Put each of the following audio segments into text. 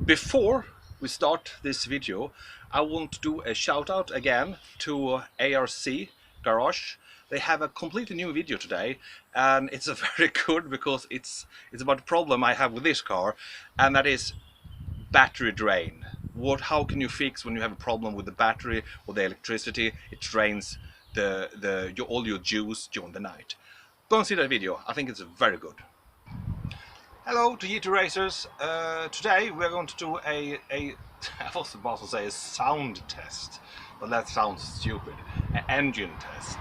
Before we start this video, I want to do a shout out again to ARC Garage. They have a completely new video today, and it's a very good because it's about a problem I have with this car, and that is battery drain. How can you fix when you have a problem with the battery or the electricity? It drains all your juice during the night. Go and see that video. I think it's very good. Hello to GT Racers. Today we are going to do I was about to say a sound test, but that sounds stupid. An engine test.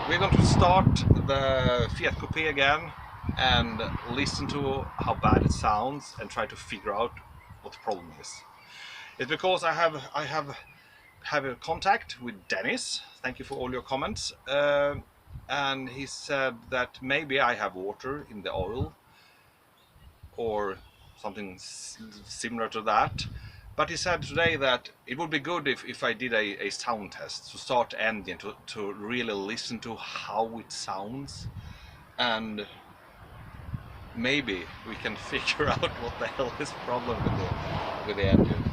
We're going to start the Fiat Coupe again and listen to how bad it sounds and try to figure out what the problem is. It's because I have a contact with Dennis. Thank you for all your comments. And he said that maybe I have water in the oil, or something similar to that. But he said today that it would be good if I did a sound test to start the engine to really listen to how it sounds, and maybe we can figure out what the hell is the problem with the engine.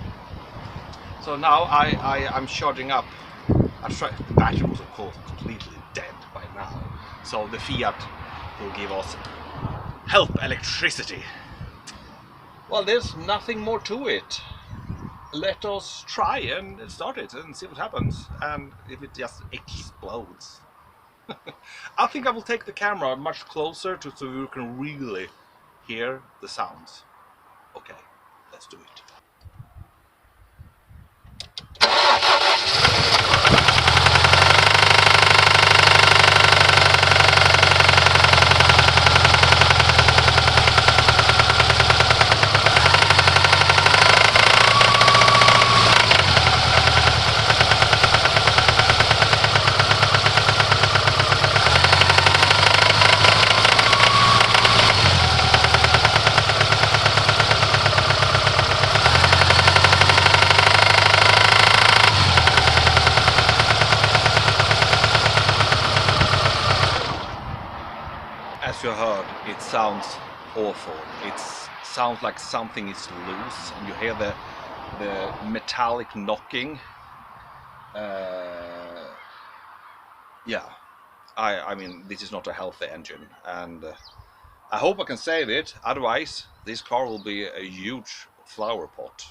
So now I'm charging up. The battery was of course completely dead by now, so the Fiat will give us help electricity. Well, there's nothing more to it. Let us try and start it and see what happens, and if it just explodes. I think I will take the camera much closer so you can really hear the sounds. Okay, let's do it. As you heard, it sounds awful. It sounds like something is loose, and you hear the metallic knocking. Yeah, I mean, this is not a healthy engine, and I hope I can save it. Otherwise, this car will be a huge flower pot.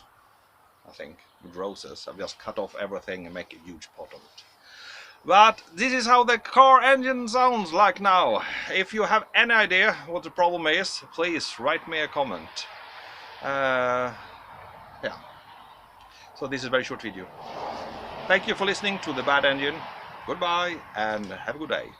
I think with roses. I've just cut off everything and make a huge pot of it. But this is how the car engine sounds like now. If you have any idea what the problem is, please write me a comment. Yeah. So this is a very short video. Thank you for listening to The Bad Engine. Goodbye and have a good day.